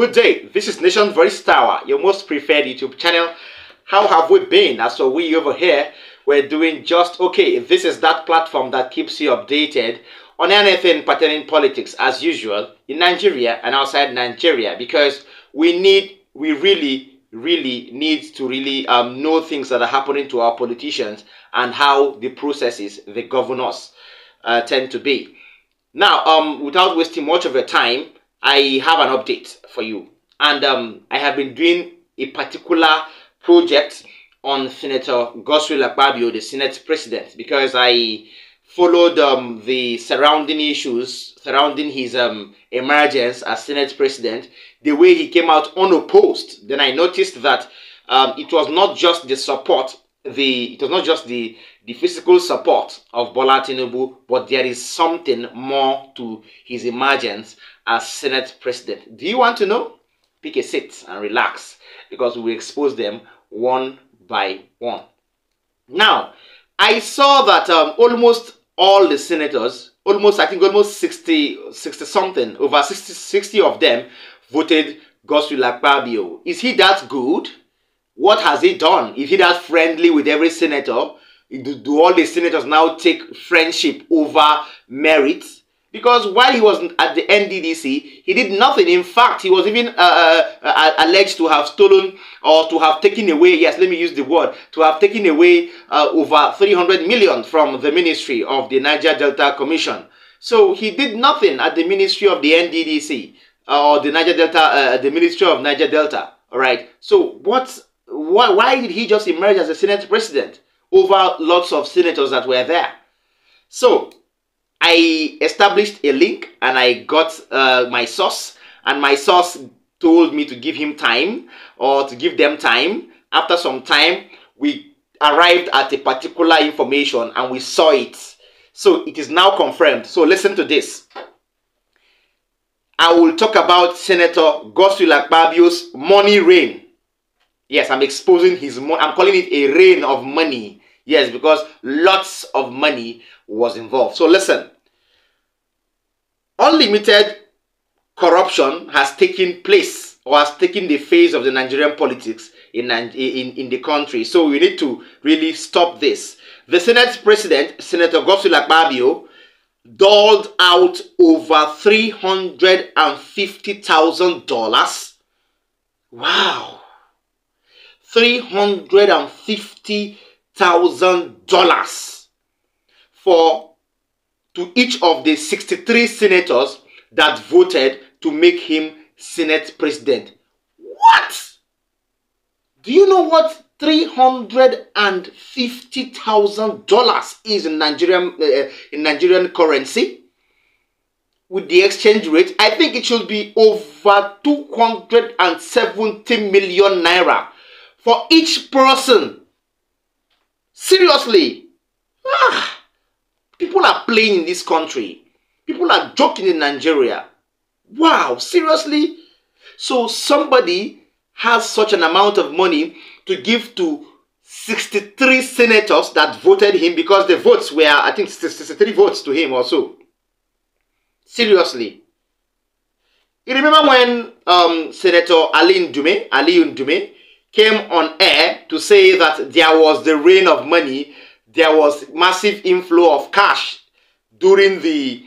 Good day, this is Nation Voice Tower, your most preferred YouTube channel. How have we been? As for we over here, we're doing just okay. This is that platform that keeps you updated on anything pertaining politics as usual in Nigeria and outside Nigeria, because we really need to know things that are happening to our politicians and how the processes they govern us tend to be. Now, without wasting much of your time, I have an update for you. And I have been doing a particular project on Senator Akpabio, the Senate President, because I followed the surrounding issues surrounding his emergence as Senate President, the way he came out unopposed. Then I noticed that it was not just the support, the physical support of Bola Tinubu, but there is something more to his emergence as Senate President. Do you want to know? Pick a seat and relax, because we will expose them one by one. Now, I saw that almost all the senators, I think almost 60 something, over 60 of them voted Akpabio. Is he that good? What has he done? Is he that friendly with every senator? Do all the senators now take friendship over merit? Because while he was at the NDDC, he did nothing. In fact, he was even alleged to have stolen or to have taken away, yes, let me use the word, to have taken away over 300 million from the ministry of the Niger Delta Commission. So he did nothing at the ministry of the NDDC or the Niger Delta, the ministry of Niger Delta. All right. So why did he just emerge as a Senate President over lots of senators that were there? So I established a link and I got my source, and my source told me to give him time, or to give them time. After some time, we arrived at a particular information and we saw it. So it is now confirmed. So listen to this. I will talk about Senator Akpabio's money reign. Yes, I'm exposing his money. I'm calling it a reign of money. Yes, because lots of money was involved. So listen. Unlimited corruption has taken place, or has taken the face of the Nigerian politics in the country. So we need to really stop this. The Senate President, Senator Akpabio, doled out over $350,000. Wow. $350,000 to each of the 63 senators that voted to make him Senate President. What? Do you know what $350,000 is in Nigerian currency? With the exchange rate, I think it should be over 270 million naira for each person. Seriously. People are playing in this country. People are joking in Nigeria. Wow, seriously? So somebody has such an amount of money to give to 63 senators that voted him, because the votes were, I think, 63 votes to him also. Seriously. You remember when Senator Ali Ndume came on air to say that there was the rain of money, there was massive inflow of cash during the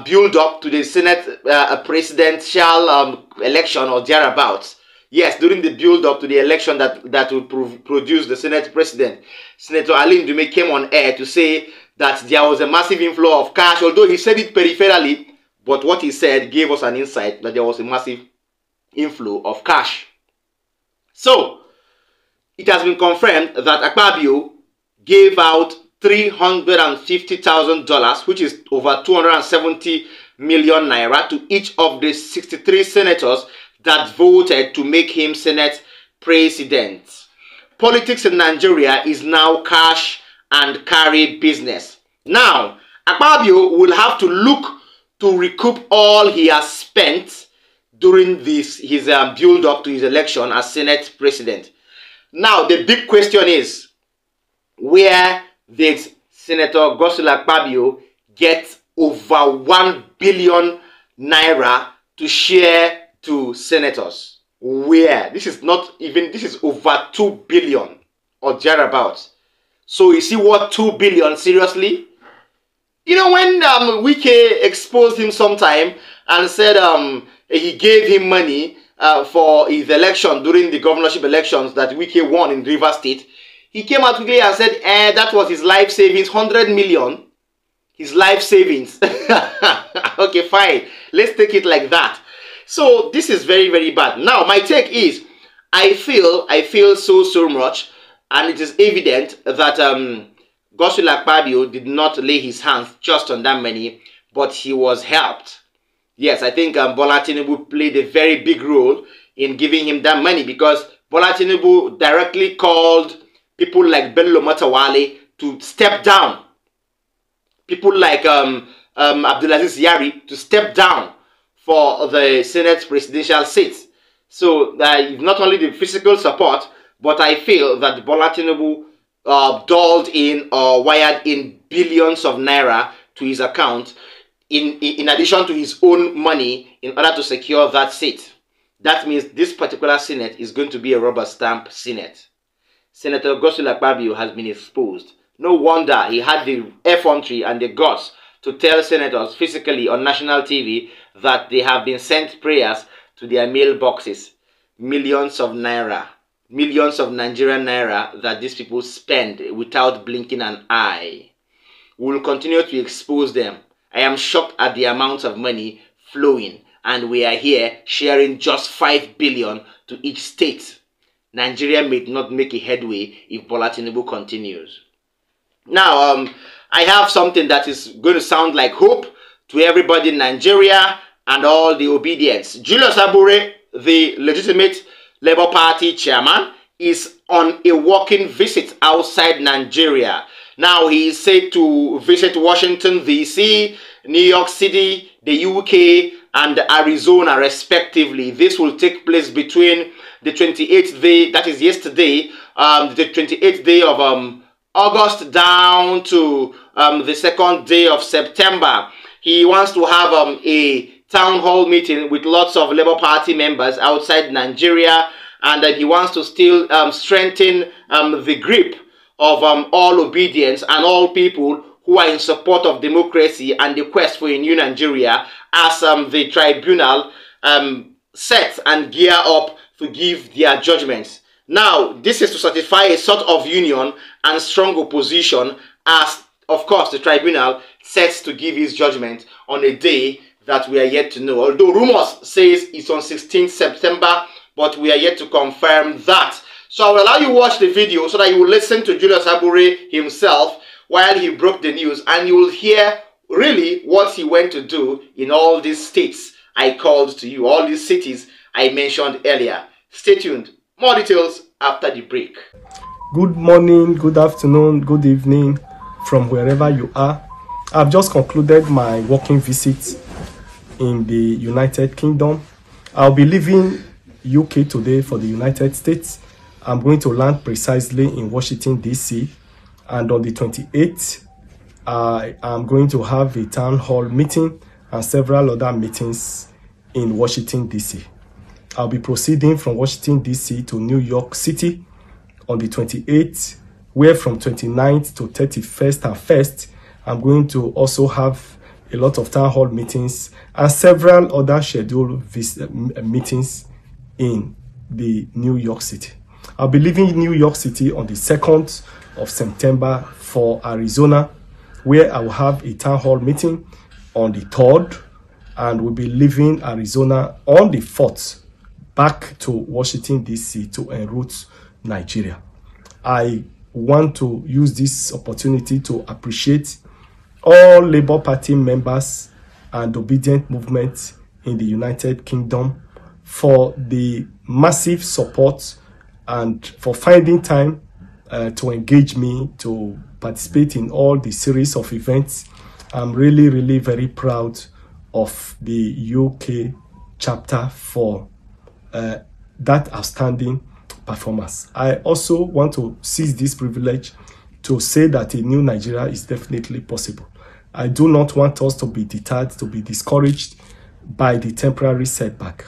build-up to the Senate presidential election or thereabouts. Yes, during the build-up to the election that would produce the Senate president, Senator Ali Ndume came on air to say that there was a massive inflow of cash, although he said it peripherally, but what he said gave us an insight that there was a massive inflow of cash. So, it has been confirmed that Akpabio gave out $350,000, which is over 270 million naira, to each of the 63 senators that voted to make him Senate President. Politics in Nigeria is now cash and carry business. Now, Akpabio will have to look to recoup all he has spent during his build-up to his election as Senate President. Now, the big question is, where did Senator Akpabio get over 1 billion naira to share to senators. Where? This is not even, this is over 2 billion or thereabouts. So is he worth 2 billion? Seriously? You know, when Wike exposed him sometime and said he gave him money for his election during the governorship elections that Wike won in Rivers State, he came out quickly and said that was his life savings, 100 million. His life savings. Okay, fine. Let's take it like that. So this is very, very bad. Now, my take is, I feel so much, and it is evident that Godswill Akpabio did not lay his hands just on that money, but he was helped. Yes, I think Bola Tinubu played a very big role in giving him that money, because Bola Tinubu directly called people like Bello Matawale to step down. People like Abdulaziz Yari to step down for the Senate presidential seat. So not only the physical support, but I feel that Bola Tinubu doled in or wired in billions of naira to his account in addition to his own money in order to secure that seat. That means this particular Senate is going to be a rubber stamp Senate. Senator Godswill Akpabio has been exposed. No wonder he had the effrontery and the guts to tell senators physically on national TV that they have been sent prayers to their mailboxes. Millions of naira, millions of Nigerian naira that these people spend without blinking an eye. We will continue to expose them. I am shocked at the amount of money flowing, and we are here sharing just 5 billion to each state. Nigeria may not make a headway if Bola Tinubu continues. Now, I have something that is going to sound like hope to everybody in Nigeria and all the obedience. Julius Abure, the legitimate Labour Party chairman, is on a walking visit outside Nigeria. Now, he is said to visit Washington, D.C., New York City, the UK, and Arizona, respectively. This will take place between the 28th day, that is yesterday, the 28th day of August down to the 2nd day of September. He wants to have a town hall meeting with lots of Labour Party members outside Nigeria, and he wants to still strengthen the grip of all obedience and all people who are in support of democracy and the quest for a new Nigeria, as the tribunal sets and gear up to give their judgments. Now, this is to certify a sort of union and strong opposition, as, of course, the tribunal sets to give his judgment on a day that we are yet to know. Although rumors says it's on 16th September, but we are yet to confirm that. So I will allow you to watch the video so that you will listen to Julius Abure himself while he broke the news, and you will hear really what he went to do in all these states I called to you, all these cities I mentioned earlier. Stay tuned. More details after the break. Good morning, good afternoon, good evening from wherever you are. I've just concluded my working visit in the United Kingdom. I'll be leaving UK today for the United States. I'm going to land precisely in Washington, D.C. And on the 28th, I am going to have a town hall meeting and several other meetings in Washington, D.C. I'll be proceeding from Washington, D.C. to New York City on the 28th, where from 29th to 31st and 1st, I'm going to also have a lot of town hall meetings and several other scheduled meetings in the New York City. I'll be leaving New York City on the 2nd of September for Arizona, where I will have a town hall meeting on the 3rd, and we'll be leaving Arizona on the 4th back to Washington, D.C. to en route Nigeria. I want to use this opportunity to appreciate all Labour Party members and obedient movement in the United Kingdom for the massive support and for finding time to engage me to participate in all the series of events. I'm really very proud of the UK chapter for that outstanding performance. I also want to seize this privilege to say that a new Nigeria is definitely possible. I do not want us to be deterred, to be discouraged by the temporary setback.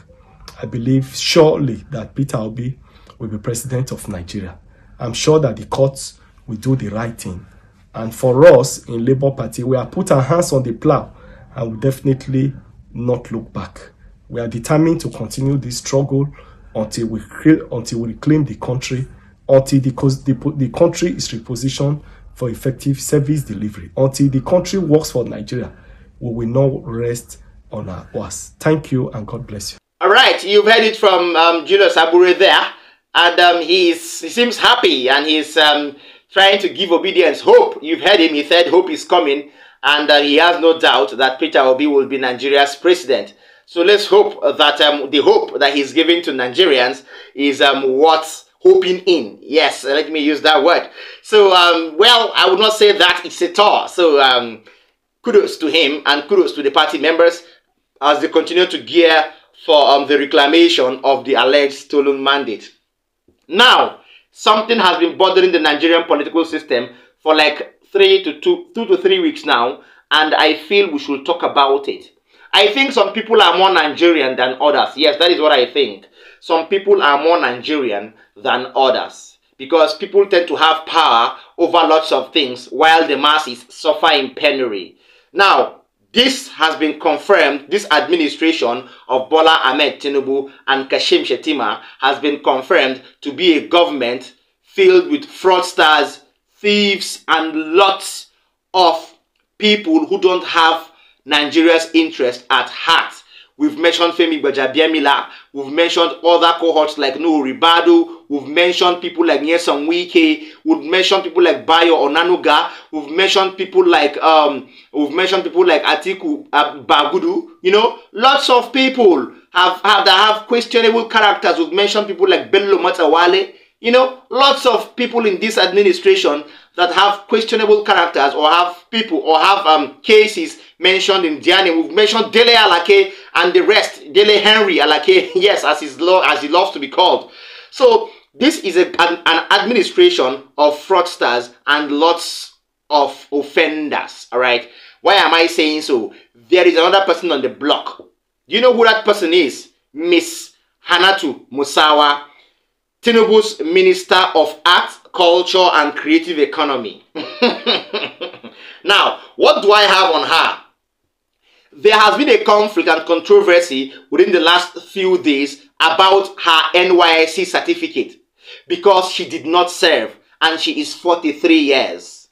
I believe surely that Peter Obi will be president of Nigeria. I'm sure that the courts will do the right thing. And for us in Labour Party, we have put our hands on the plow and we definitely not look back. We are determined to continue this struggle until we reclaim the country, until the country is repositioned for effective service delivery. Until the country works for Nigeria, we will not rest on our horse. Thank you and God bless you. All right, you've heard it from Julius Abure there, and he seems happy, and he's trying to give obedience hope. You've heard him, he said hope is coming, and he has no doubt that Peter Obi will be Nigeria's president. So let's hope that the hope that he's giving to Nigerians is what's hoping in. Yes, let me use that word. So, well, I would not say that it's a tour. So, kudos to him and kudos to the party members as they continue to gear for the reclamation of the alleged stolen mandate. Now, something has been bothering the Nigerian political system for like 2 to 3 weeks now, and I feel we should talk about it. I think some people are more Nigerian than others. Yes, that is what I think. Some people are more Nigerian than others because people tend to have power over lots of things while the masses suffer in penury. Now, this has been confirmed. This administration of Bola Ahmed Tinubu and Kashim Shettima has been confirmed to be a government filled with fraudsters, thieves, and lots of people who don't have Nigeria's interest at heart. We've mentioned Femi Gbajabiamila. We've mentioned other cohorts like Nuhu Ribadu. We've mentioned people like Nyesom Wike. We've mentioned people like Bayo Onanuga. We've mentioned people like Atiku Bagudu. You know, lots of people that have questionable characters. We've mentioned people like Bello Matawale. You know, lots of people in this administration that have questionable characters or have people or have cases mentioned in their name. We've mentioned Dele Alake and the rest. Dele Henry Alake, yes, as he loves to be called. So this is an administration of fraudsters and lots of offenders. All right. Why am I saying so? There is another person on the block. Do you know who that person is? Miss Hannatu Musawa, Tinubu's Minister of Art, Culture and Creative Economy. Now, what do I have on her? There has been a conflict and controversy within the last few days about her NYSC certificate because she did not serve and she is 43 years.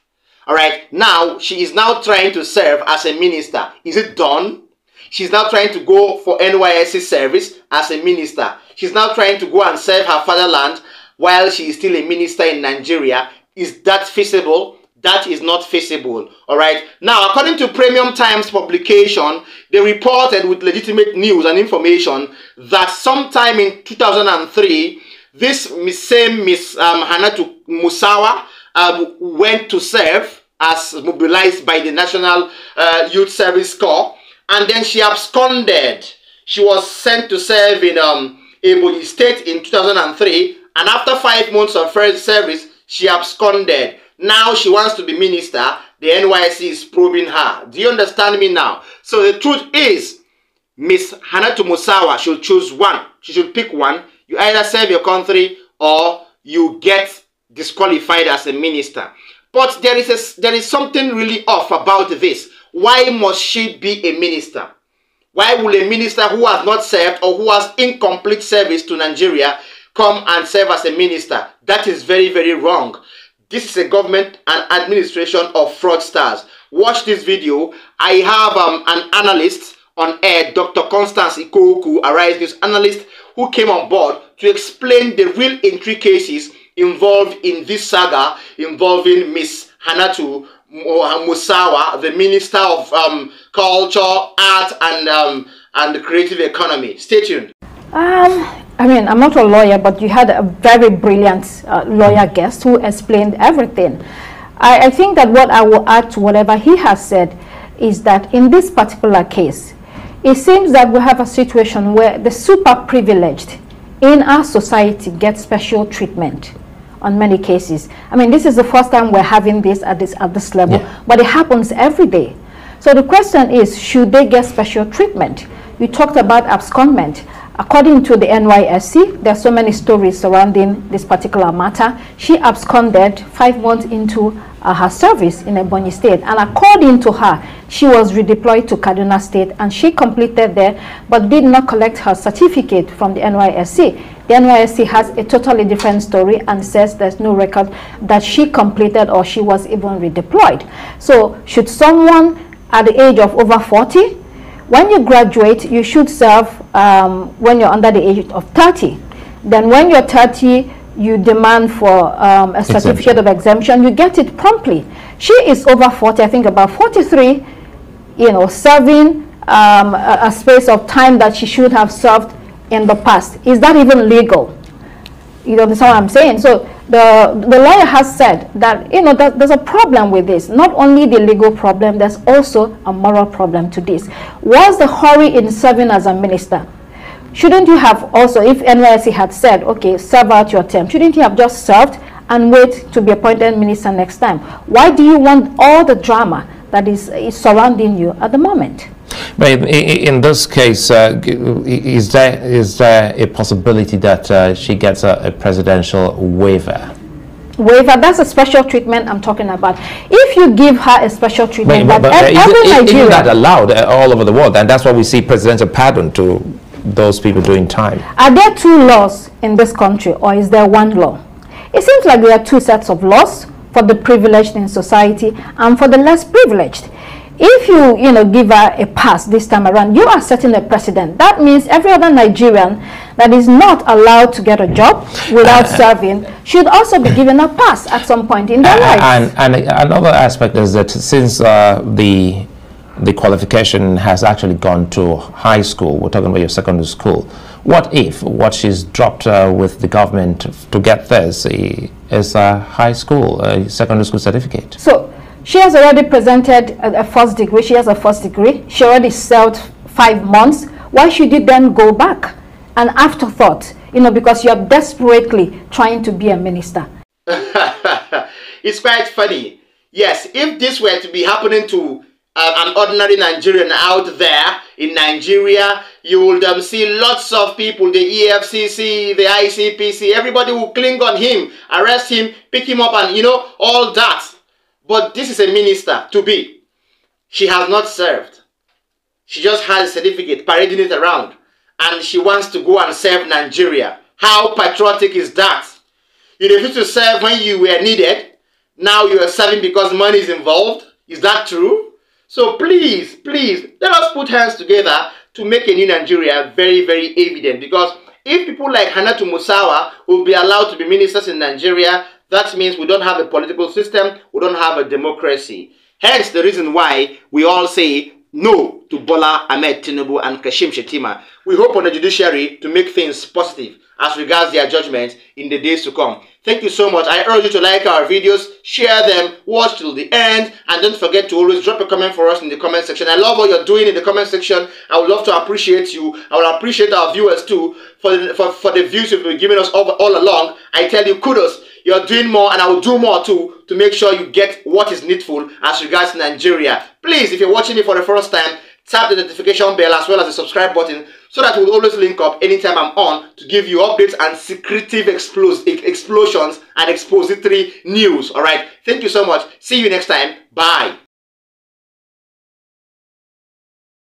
Alright, now she is now trying to serve as a minister. Is it done? She's now trying to go for NYSC service as a minister. She's now trying to go and serve her fatherland while she is still a minister in Nigeria. Is that feasible? That is not feasible. All right. Now, according to Premium Times publication, they reported with legitimate news and information that sometime in 2003, this same Miss Hannatu Musawa went to serve as mobilized by the National Youth Service Corps, and then she absconded. She was sent to serve in Ebonyi State in 2003, and after 5 months of service, she absconded. Now she wants to be minister. The NYSC is probing her. Do you understand me now? So the truth is, Miss Hannatu Musawa should choose one. She should pick one. You either serve your country or you get disqualified as a minister. But there is something really off about this. Why must she be a minister? Why will a minister who has not served or who has incomplete service to Nigeria come and serve as a minister? That is very, very wrong. This is a government and administration of fraudsters. Watch this video. I have an analyst on air, Dr. Constance Ikoku, a Rise News analyst, who came on board to explain the real intricacies involved in this saga involving Miss Hannatu Musawa, the Minister of Culture, Art, and the Creative Economy. Stay tuned. I mean, I'm not a lawyer, but you had a very brilliant lawyer guest who explained everything. I think that what I will add to whatever he has said is that in this particular case, it seems that we have a situation where the super privileged in our society get special treatment on many cases. I mean, this is the first time we're having this at this level, yeah, but it happens every day. So the question is, should they get special treatment? You talked about abscondment. according to the NYSC, there are so many stories surrounding this particular matter. She absconded 5 months into her service in Ebonyi State, and according to her, she was redeployed to Kaduna State, and she completed there but did not collect her certificate from the NYSC. The NYSC has a totally different story and says there's no record that she completed or she was even redeployed. So should someone at the age of over 40, when you graduate, you should serve when you're under the age of 30. Then when you're 30, you demand for a certificate of exemption, you get it promptly. She is over 40, I think about 43, you know, serving a space of time that she should have served in the past. Is that even legal? You understand what I'm saying? So the lawyer has said that, you know, that there's a problem with this. Not only the legal problem, there's also a moral problem to this. What's the hurry in serving as a minister? Shouldn't you have also, if NYSC had said, okay, serve out your term, shouldn't you have just served and wait to be appointed minister next time? Why do you want all the drama that is surrounding you at the moment? But in this case, is there a possibility that she gets a presidential waiver? Waiver, that's a special treatment I'm talking about. If you give her a special treatment, but isn't that allowed all over the world? And that's why we see presidential pardon to those people doing time. Are there two laws in this country, or is there one law? It seems like there are two sets of laws for the privileged in society and for the less privileged. If you know, give her a pass this time around, you are setting a precedent. That means every other Nigerian that is not allowed to get a job without serving should also be given a pass at some point in their life. And another aspect is that since the qualification has actually gone to high school, we're talking about your secondary school, what if what she's dropped with the government to get this is a high school, a secondary school certificate? So she has already presented a first degree. She has a first degree. She already served 5 months. Why should you then go back? An afterthought, you know, because you're desperately trying to be a minister. It's quite funny. Yes, if this were to be happening to an ordinary Nigerian out there in Nigeria, you would see lots of people, the EFCC, the ICPC, everybody will cling on him, arrest him, pick him up, and, you know, all that. But this is a minister to be. She has not served. She just has a certificate, parading it around. And she wants to go and serve Nigeria. How patriotic is that? You refused to serve when you were needed. Now you are serving because money is involved. Is that true? So please, please, let us put hands together to make a new Nigeria very, very evident. Because if people like Hannatu Musawa will be allowed to be ministers in Nigeria, that means we don't have a political system, we don't have a democracy. Hence the reason why we all say no to Bola Ahmed Tinubu and Kashim Shettima. We hope on the judiciary to make things positive as regards their judgment in the days to come. Thank you so much. I urge you to like our videos, share them, watch till the end, and don't forget to always drop a comment for us in the comment section. I love what you're doing in the comment section. I would love to appreciate you. I will appreciate our viewers too for the views you've been giving us all along. I tell you, kudos. You're doing more, and I will do more too to make sure you get what is needful as regards Nigeria. Please, if you're watching me for the first time, tap the notification bell as well as the subscribe button so that we'll always link up anytime I'm on to give you updates and secretive explosions and expository news. Alright, thank you so much. See you next time. Bye.